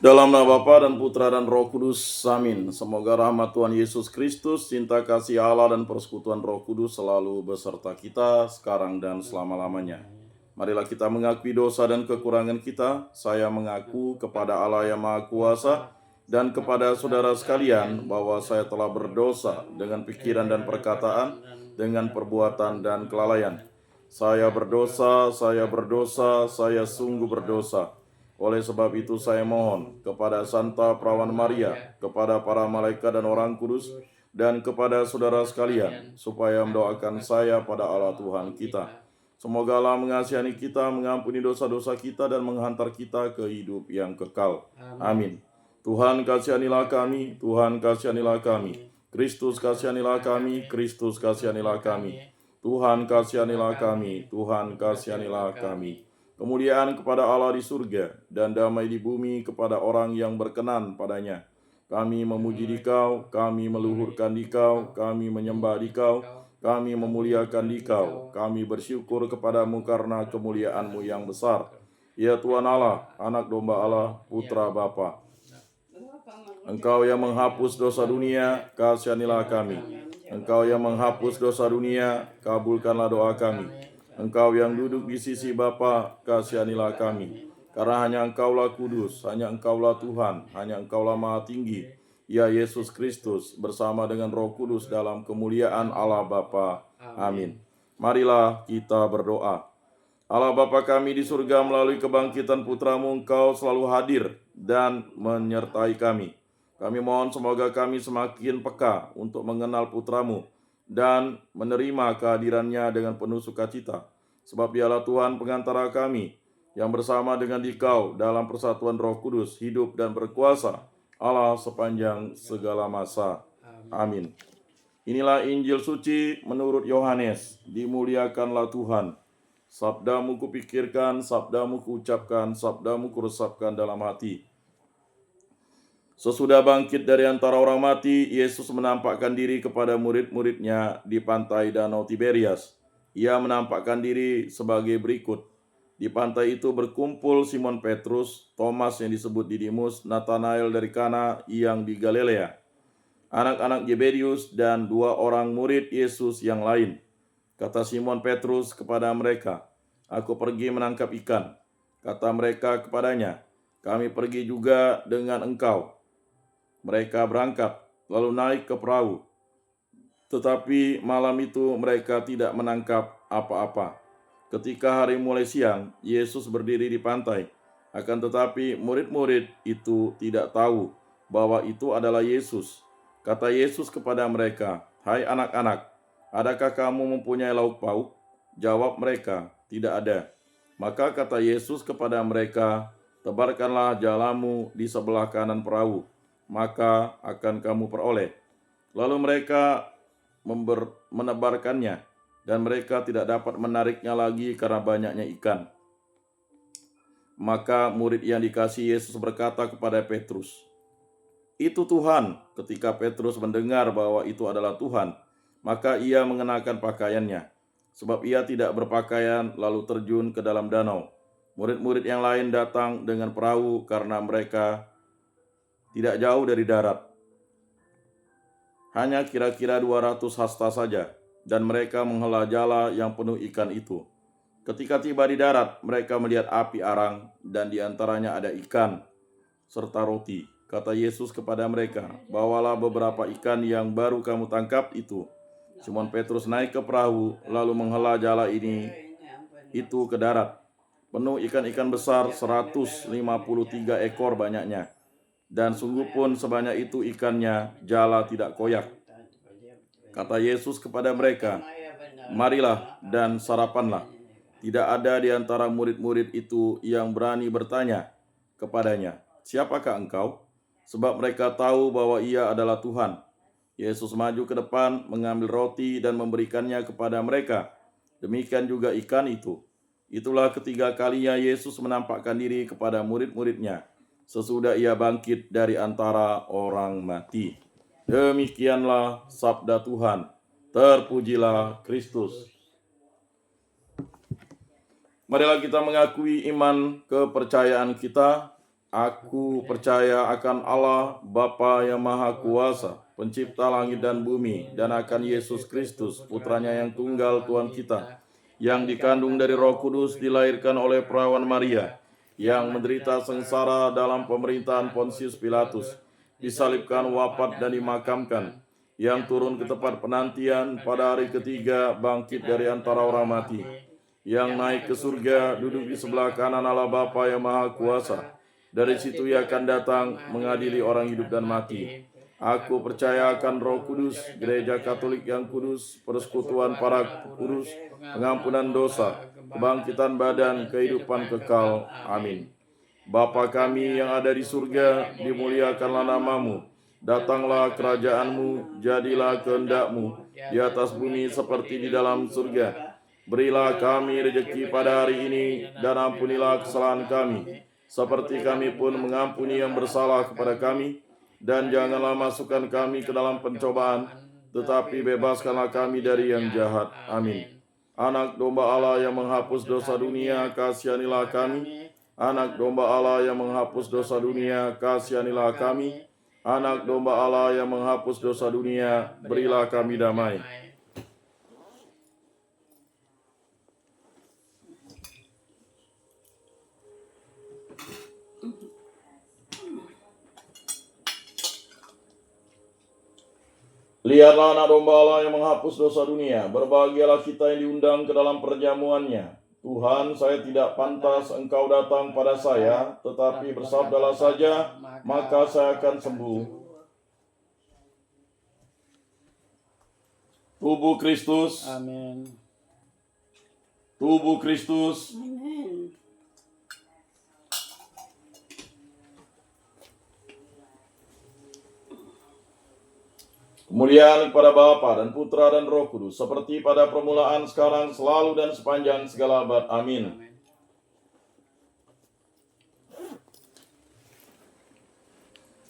Dalam nama Bapa dan Putra dan Roh Kudus, amin. Semoga rahmat Tuhan Yesus Kristus, cinta kasih Allah dan persekutuan Roh Kudus selalu beserta kita sekarang dan selama-lamanya. Marilah kita mengakui dosa dan kekurangan kita. Saya mengaku kepada Allah yang Maha Kuasa dan kepada saudara sekalian bahwa saya telah berdosa dengan pikiran dan perkataan, dengan perbuatan dan kelalaian. Saya berdosa, saya sungguh berdosa. Oleh sebab itu saya mohon kepada Santa Perawan Maria, kepada para malaikat dan orang kudus, dan kepada saudara sekalian, supaya mendoakan saya pada Allah Tuhan kita. Semoga Allah mengasihani kita, mengampuni dosa-dosa kita, dan menghantar kita ke hidup yang kekal. Amin. Tuhan kasihanilah kami, Tuhan kasihanilah kami. Kristus kasihanilah kami, Kristus kasihanilah kami. Tuhan kasihanilah kami, Tuhan kasihanilah kami. Kemuliaan kepada Allah di surga dan damai di bumi kepada orang yang berkenan padanya. Kami memuji Dikau, kami meluhurkan Dikau, kami menyembah Dikau, kami memuliakan Dikau, kami bersyukur kepadamu karena kemuliaan-Mu yang besar. Ya Tuhan Allah, Anak Domba Allah, Putra Bapa. Engkau yang menghapus dosa dunia, kasihanilah kami. Engkau yang menghapus dosa dunia, kabulkanlah doa kami. Engkau yang duduk di sisi Bapa, kasihanilah kami. Karena hanya Engkaulah kudus, hanya Engkaulah Tuhan, hanya Engkaulah Maha Tinggi, ya Yesus Kristus, bersama dengan Roh Kudus dalam kemuliaan Allah Bapa. Amin. Marilah kita berdoa. Allah Bapa kami di surga, melalui kebangkitan Putra-Mu, Engkau selalu hadir dan menyertai kami. Kami mohon semoga kami semakin peka untuk mengenal Putra-Mu dan menerima kehadirannya dengan penuh sukacita. Sebab Dialah Tuhan pengantara kami, yang bersama dengan Dikau dalam persatuan Roh Kudus, hidup dan berkuasa Allah sepanjang segala masa. Amin. Inilah Injil suci menurut Yohanes. Dimuliakanlah Tuhan. Sabdamu kupikirkan, sabdamu kuucapkan, sabdamu kuresapkan dalam hati. Sesudah bangkit dari antara orang mati, Yesus menampakkan diri kepada murid-muridnya di pantai Danau Tiberias. Ia menampakkan diri sebagai berikut. Di pantai itu berkumpul Simon Petrus, Thomas yang disebut Didimus, Nathanael dari Kana yang di Galilea, anak-anak Zebedius, dan dua orang murid Yesus yang lain. Kata Simon Petrus kepada mereka, "Aku pergi menangkap ikan." Kata mereka kepadanya, "Kami pergi juga dengan engkau." Mereka berangkat, lalu naik ke perahu. Tetapi malam itu mereka tidak menangkap apa-apa. Ketika hari mulai siang, Yesus berdiri di pantai. Akan tetapi murid-murid itu tidak tahu bahwa itu adalah Yesus. Kata Yesus kepada mereka, "Hai anak-anak, adakah kamu mempunyai lauk pauk?" Jawab mereka, "Tidak ada." Maka kata Yesus kepada mereka, "Tebarkanlah jalamu di sebelah kanan perahu, maka akan kamu peroleh." Lalu mereka menebarkannya, dan mereka tidak dapat menariknya lagi karena banyaknya ikan. Maka murid yang dikasihi Yesus berkata kepada Petrus, "Itu Tuhan." Ketika Petrus mendengar bahwa itu adalah Tuhan, maka ia mengenakan pakaiannya, sebab ia tidak berpakaian, lalu terjun ke dalam danau. Murid-murid yang lain datang dengan perahu karena mereka tidak jauh dari darat, hanya kira-kira 200 hasta saja, dan mereka menghela jala yang penuh ikan itu. Ketika tiba di darat, mereka melihat api arang, dan di antaranya ada ikan serta roti. Kata Yesus kepada mereka, "Bawalah beberapa ikan yang baru kamu tangkap itu." Simon Petrus naik ke perahu, lalu menghela jala itu ke darat, penuh ikan-ikan besar, 153 ekor banyaknya. Dan sungguh pun sebanyak itu ikannya, jala tidak koyak. Kata Yesus kepada mereka, "Marilah dan sarapanlah." Tidak ada di antara murid-murid itu yang berani bertanya kepadanya, "Siapakah engkau?" Sebab mereka tahu bahwa ia adalah Tuhan. Yesus maju ke depan, mengambil roti dan memberikannya kepada mereka. Demikian juga ikan itu. Itulah ketiga kalinya Yesus menampakkan diri kepada murid-muridnya sesudah ia bangkit dari antara orang mati. Demikianlah sabda Tuhan. Terpujilah Kristus. Marilah kita mengakui iman kepercayaan kita. Aku percaya akan Allah, Bapa yang Maha Kuasa, pencipta langit dan bumi, dan akan Yesus Kristus, putranya yang tunggal Tuhan kita, yang dikandung dari Roh Kudus, dilahirkan oleh perawan Maria, yang menderita sengsara dalam pemerintahan Pontius Pilatus, disalibkan, wafat, dan dimakamkan, yang turun ke tempat penantian, pada hari ketiga bangkit dari antara orang mati, yang naik ke surga, duduk di sebelah kanan Allah Bapa yang Maha Kuasa. Dari situ ia akan datang mengadili orang hidup dan mati. Aku percaya akan Roh Kudus, gereja Katolik yang kudus, persekutuan para kudus, pengampunan dosa, kebangkitan badan, kehidupan kekal. Amin. Bapa kami yang ada di surga, dimuliakanlah namamu. Datanglah kerajaanmu, jadilah kehendak-mu di atas bumi seperti di dalam surga. Berilah kami rejeki pada hari ini, dan ampunilah kesalahan kami, seperti kami pun mengampuni yang bersalah kepada kami. Dan janganlah masukkan kami ke dalam pencobaan, tetapi bebaskanlah kami dari yang jahat. Amin. Anak domba Allah yang menghapus dosa dunia, kasihanilah kami. Anak domba Allah yang menghapus dosa dunia, kasihanilah kami. Anak domba Allah yang menghapus dosa dunia, berilah kami damai. Lihatlah anak domba Allah yang menghapus dosa dunia. Berbahagialah kita yang diundang ke dalam perjamuannya. Tuhan, saya tidak pantas Engkau datang pada saya, tetapi bersabdalah saja, maka saya akan sembuh. Tubuh Kristus. Amin. Tubuh Kristus. Amin. Kemuliaan kepada Bapa dan Putra dan Roh Kudus, seperti pada permulaan, sekarang, selalu, dan sepanjang segala abad. Amin.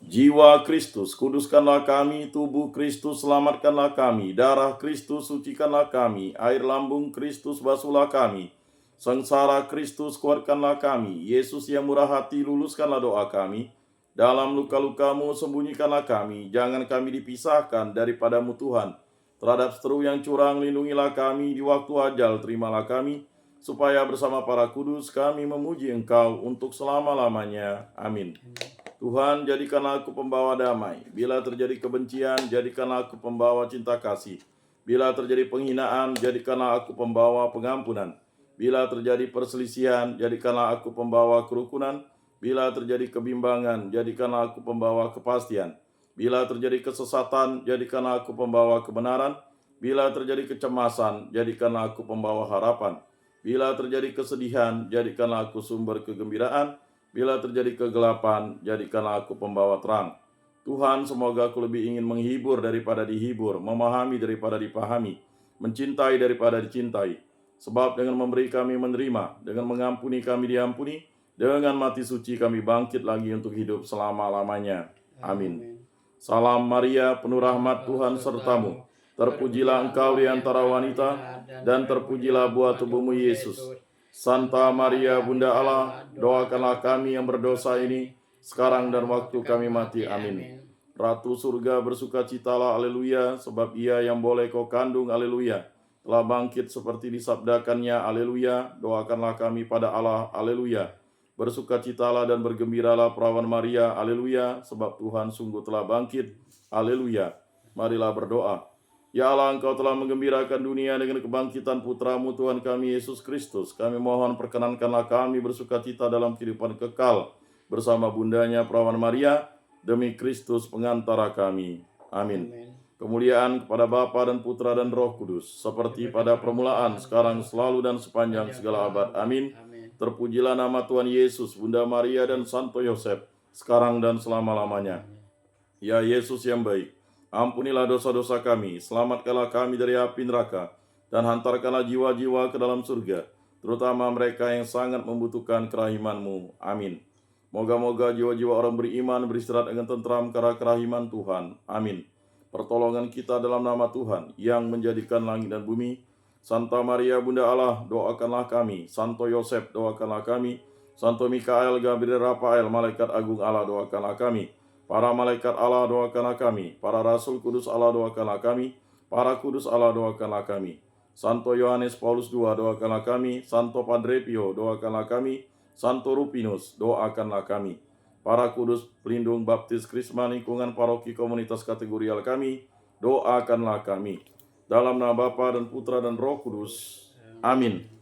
Jiwa Kristus, kuduskanlah kami. Tubuh Kristus, selamatkanlah kami. Darah Kristus, sucikanlah kami. Air lambung Kristus, basuhlah kami. Sengsara Kristus, kuatkanlah kami. Yesus yang murah hati, luluskanlah doa kami. Dalam luka-lukamu sembunyikanlah kami, jangan kami dipisahkan daripadamu Tuhan. Terhadap seteru yang curang lindungilah kami, di waktu ajal terimalah kami, supaya bersama para kudus kami memuji Engkau untuk selama-lamanya. Amin. Tuhan, jadikanlah aku pembawa damai. Bila terjadi kebencian, jadikanlah aku pembawa cinta kasih. Bila terjadi penghinaan, jadikanlah aku pembawa pengampunan. Bila terjadi perselisihan, jadikanlah aku pembawa kerukunan. Bila terjadi kebimbangan, jadikanlah aku pembawa kepastian. Bila terjadi kesesatan, jadikanlah aku pembawa kebenaran. Bila terjadi kecemasan, jadikanlah aku pembawa harapan. Bila terjadi kesedihan, jadikanlah aku sumber kegembiraan. Bila terjadi kegelapan, jadikanlah aku pembawa terang. Tuhan, semoga aku lebih ingin menghibur daripada dihibur, memahami daripada dipahami, mencintai daripada dicintai. Sebab dengan memberi kami menerima, dengan mengampuni kami diampuni, dengan mati suci kami bangkit lagi untuk hidup selama-lamanya. Amin. Salam Maria, penuh rahmat Tuhan sertamu. Terpujilah engkau di antara wanita, dan terpujilah buah tubuhmu Yesus. Santa Maria, Bunda Allah, doakanlah kami yang berdosa ini, sekarang dan waktu kami mati. Amin. Ratu surga, bersukacitalah, haleluya, sebab ia yang boleh kau kandung, haleluya, telah bangkit seperti disabdakannya, haleluya. Doakanlah kami pada Allah, haleluya. Bersukacitalah dan bergembiralah perawan Maria, haleluya, sebab Tuhan sungguh telah bangkit, haleluya. Marilah berdoa. Ya Allah, Engkau telah menggembirakan dunia dengan kebangkitan Putramu Tuhan kami Yesus Kristus. Kami mohon perkenankanlah kami bersukacita dalam kehidupan kekal bersama bundanya perawan Maria, demi Kristus pengantara kami. Amin. Kemuliaan kepada Bapa dan Putra dan Roh Kudus, seperti pada permulaan, sekarang, selalu, dan sepanjang segala abad. Amin. Terpujilah nama Tuhan Yesus, Bunda Maria, dan Santo Yosef, sekarang dan selama-lamanya. Ya Yesus yang baik, ampunilah dosa-dosa kami, selamatkanlah kami dari api neraka, dan hantarkanlah jiwa-jiwa ke dalam surga, terutama mereka yang sangat membutuhkan kerahiman-Mu. Amin. Moga-moga jiwa-jiwa orang beriman beristirahat dengan tentram karena kerahiman Tuhan. Amin. Pertolongan kita dalam nama Tuhan yang menjadikan langit dan bumi. Santa Maria, Bunda Allah, doakanlah kami. Santo Yosef, doakanlah kami. Santo Mikael, Gabriel, Rafael, malaikat agung Allah, doakanlah kami. Para malaikat Allah, doakanlah kami. Para rasul kudus Allah, doakanlah kami. Para kudus Allah, doakanlah kami. Santo Yohanes Paulus II, doakanlah kami. Santo Padre Pio, doakanlah kami. Santo Rupinus, doakanlah kami. Para kudus pelindung baptis krisma lingkungan paroki komunitas kategorial kami, doakanlah kami. Dalam nama Bapa dan Putra dan Roh Kudus. Amin.